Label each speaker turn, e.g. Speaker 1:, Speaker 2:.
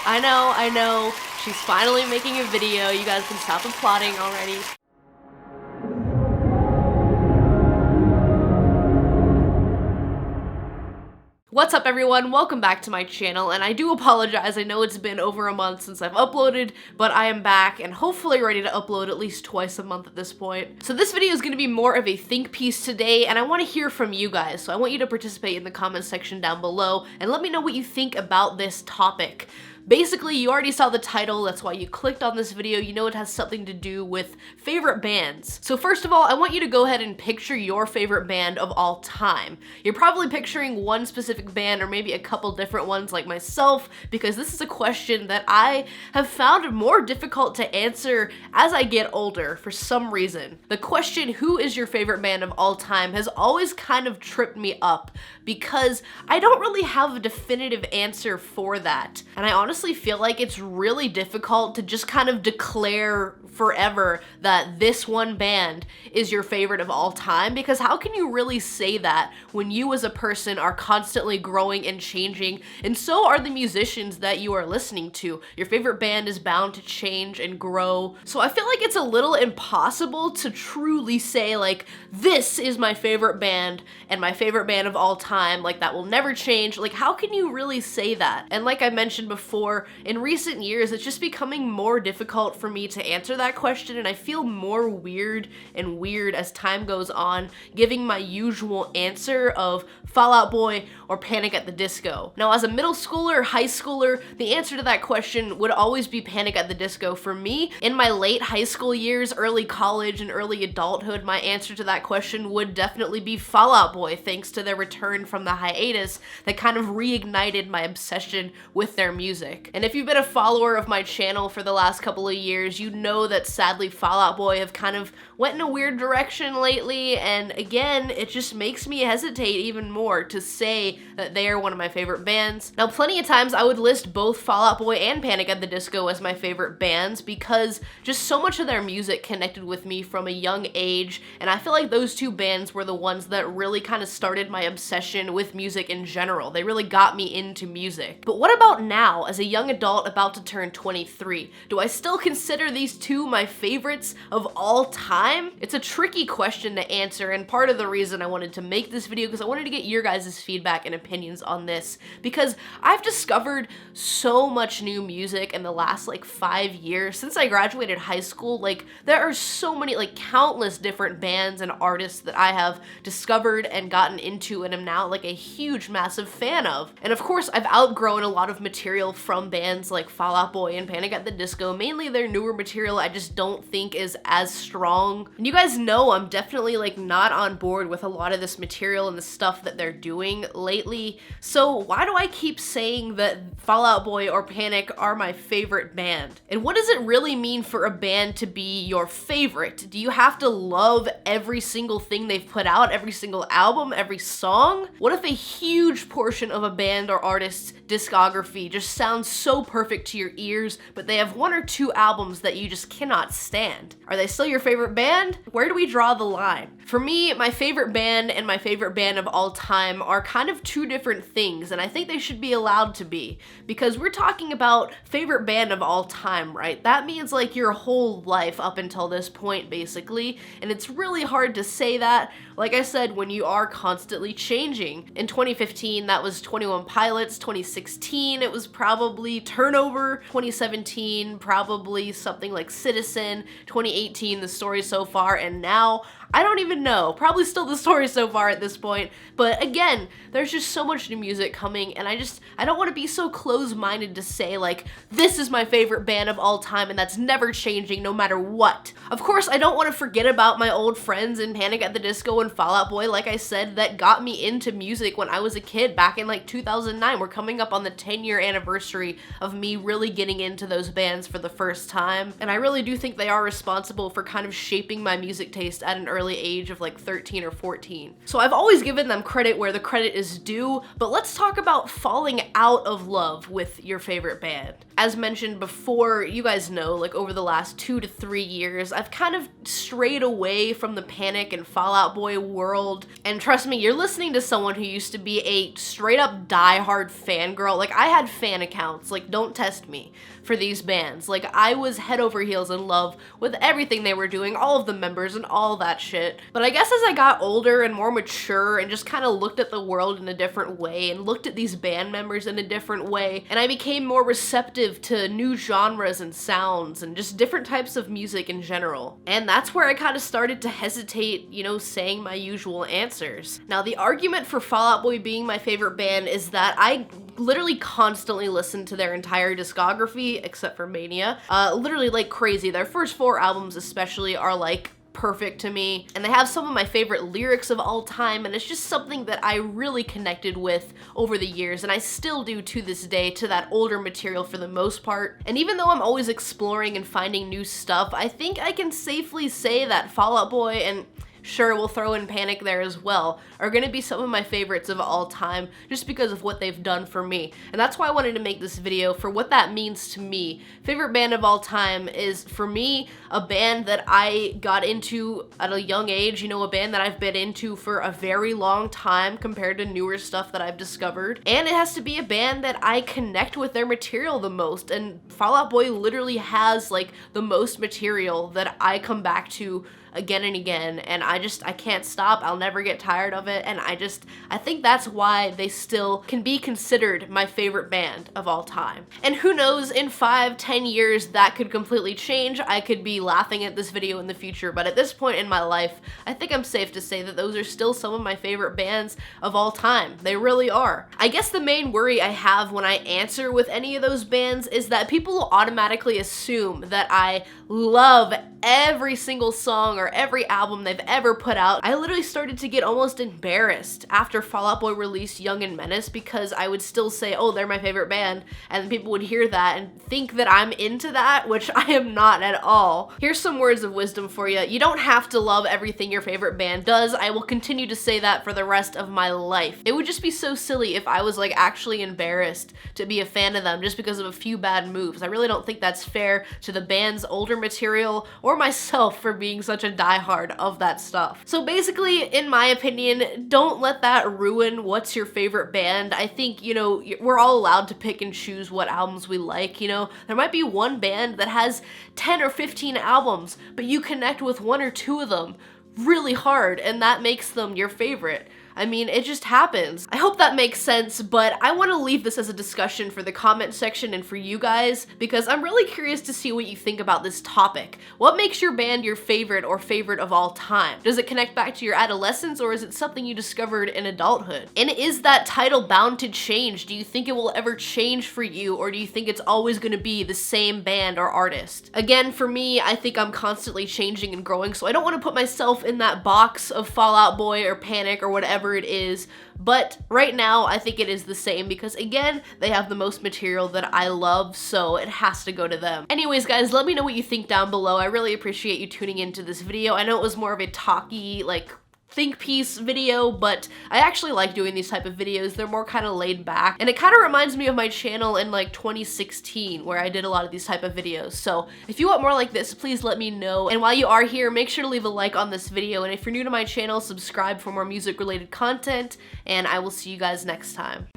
Speaker 1: I know, she's finally making a video. You guys can stop applauding already. What's up everyone, welcome back to my channel, and I do apologize, I know it's been over a month since I've uploaded, but I am back and hopefully ready to upload at least twice a month at this point. So this video is going to be more of a think piece today, and I want to hear from you guys, so I want you to participate in the comments section down below, and let me know what you think about this topic. Basically, you already saw the title, that's why you clicked on this video. You know it has something to do with favorite bands. So first of all, I want you to go ahead and picture your favorite band of all time. You're probably picturing one specific band or maybe a couple different ones like myself, because this is a question that I have found more difficult to answer as I get older for some reason. The question, who is your favorite band of all time, has always kind of tripped me up because I don't really have a definitive answer for that. And I honestly feel like it's really difficult to just kind of declare forever that this one band is your favorite of all time, because how can you really say that when you as a person are constantly growing and changing, and so are the musicians that you are listening to. Your favorite band is bound to change and grow. So I feel like it's a little impossible to truly say like, this is my favorite band and my favorite band of all time, like that will never change. Like how can you really say that? And like I mentioned before, in recent years it's just becoming more difficult for me to answer that question, and I feel more weird as time goes on, giving my usual answer of Fall Out Boy or Panic at the Disco. Now as a middle schooler, high schooler, the answer to that question would always be Panic at the Disco for me. In my late high school years, early college, and early adulthood, my answer to that question would definitely be Fall Out Boy, thanks to their return from the hiatus that kind of reignited my obsession with their music. And if you've been a follower of my channel for the last couple of years, you know that sadly Fall Out Boy have kind of went in a weird direction lately, and again, it just makes me hesitate even more to say that they are one of my favorite bands. Now, plenty of times I would list both Fall Out Boy and Panic at the Disco as my favorite bands because just so much of their music connected with me from a young age, and I feel like those two bands were the ones that really kind of started my obsession with music in general. They really got me into music. But what about now, as a young adult about to turn 23? Do I still consider these two my favorites of all time? It's a tricky question to answer, and part of the reason I wanted to make this video because I wanted to get your guys' feedback and opinions on this, because I've discovered so much new music in the last like 5 years since I graduated high school. Like there are so many, like countless different bands and artists that I have discovered and gotten into and am now like a huge massive fan of. And of course I've outgrown a lot of material from bands like Fall Out Boy and Panic at the Disco. Mainly their newer material I just don't think is as strong. And you guys know I'm definitely like not on board with a lot of this material and the stuff that they're doing lately. So why do I keep saying that Fall Out Boy or Panic are my favorite band? And what does it really mean for a band to be your favorite? Do you have to love every single thing they've put out, every single album, every song? What if a huge portion of a band or artist's discography just sounds so perfect to your ears, but they have one or two albums that you just cannot stand? Are they still your favorite band? Where do we draw the line? For me, my favorite band and my favorite band of all time are kind of two different things, and I think they should be allowed to be, because we're talking about favorite band of all time, right? That means like your whole life up until this point, basically, and it's really hard to say that, like I said, when you are constantly changing. In 2015, that was 21 Pilots. 2016, it was probably Turnover. 2017, probably something like Citizen. 2018, The Story So Far, and now I don't even know. Probably still The Story So Far at this point. But again, there's just so much new music coming, and I don't want to be so close-minded to say like, this is my favorite band of all time and that's never changing no matter what. Of course, I don't want to forget about my old friends in Panic at the Disco and Fall Out Boy, like I said, that got me into music when I was a kid back in like 2009. We're coming up on the 10-year anniversary of me really getting into those bands for the first time, and I really do think they are responsible for kind of shaping my music taste at an early age of like 13 or 14. So I've always given them credit where the credit is due, but let's talk about falling out of love with your favorite band. As mentioned before, you guys know, like over the last 2 to 3 years, I've kind of strayed away from the Panic and Fall Out Boy world. And trust me, you're listening to someone who used to be a straight up diehard fangirl. Like, I had fan accounts, like, don't test me for these bands. Like, I was head over heels in love with everything they were doing, all of the members and all that shit. But I guess as I got older and more mature and just kind of looked at the world in a different way and looked at these band members in a different way, and I became more receptive to new genres and sounds and just different types of music in general. And that's where I kind of started to hesitate, you know, saying my usual answers. Now, the argument for Fall Out Boy being my favorite band is that I literally constantly listen to their entire discography, except for Mania, literally like crazy. Their first 4 albums especially are like perfect to me, and they have some of my favorite lyrics of all time, and it's just something that I really connected with over the years, and I still do to this day to that older material for the most part. And even though I'm always exploring and finding new stuff, I think I can safely say that Fall Out Boy, and sure, we'll throw in Panic there as well, are gonna be some of my favorites of all time just because of what they've done for me. And that's why I wanted to make this video for what that means to me. Favorite band of all time is, for me, a band that I got into at a young age, you know, a band that I've been into for a very long time compared to newer stuff that I've discovered. And it has to be a band that I connect with their material the most, and Fall Out Boy literally has like the most material that I come back to again and again, and I can't stop. I'll never get tired of it, and I think that's why they still can be considered my favorite band of all time. And who knows, in 5-10 years that could completely change. I could be laughing at this video in the future, but at this point in my life, I think I'm safe to say that those are still some of my favorite bands of all time. They really are. I guess the main worry I have when I answer with any of those bands is that people will automatically assume that I love every single song or every album they've ever put out. I literally started to get almost embarrassed after Fall Out Boy released Young and Menace, because I would still say, oh, they're my favorite band, and people would hear that and think that I'm into that, which I am not at all. Here's some words of wisdom for you. You don't have to love everything your favorite band does. I will continue to say that for the rest of my life. It would just be so silly if I was like actually embarrassed to be a fan of them just because of a few bad moves. I really don't think that's fair to the band's older material or myself for being such a diehard of that stuff. So basically, in my opinion, don't let that ruin what's your favorite band. I think, you know, we're all allowed to pick and choose what albums we like, you know? There might be one band that has 10 or 15 albums, but you connect with 1 or 2 of them really hard, and that makes them your favorite. I mean, it just happens. I hope that makes sense, but I want to leave this as a discussion for the comment section and for you guys, because I'm really curious to see what you think about this topic. What makes your band your favorite or favorite of all time? Does it connect back to your adolescence, or is it something you discovered in adulthood? And is that title bound to change? Do you think it will ever change for you, or do you think it's always going to be the same band or artist? Again, for me, I think I'm constantly changing and growing, so I don't want to put myself in that box of Fall Out Boy or Panic or whatever it is, but right now I think it is the same because, again, they have the most material that I love, so it has to go to them. Anyways, guys, let me know what you think down below. I really appreciate you tuning into this video. I know it was more of a talky, like, think piece video, but I actually like doing these type of videos. They're more kind of laid back, and it kind of reminds me of my channel in like 2016 where I did a lot of these type of videos. So if you want more like this, please let me know. And while you are here, make sure to leave a like on this video, and if you're new to my channel, subscribe for more music related content, and I will see you guys next time.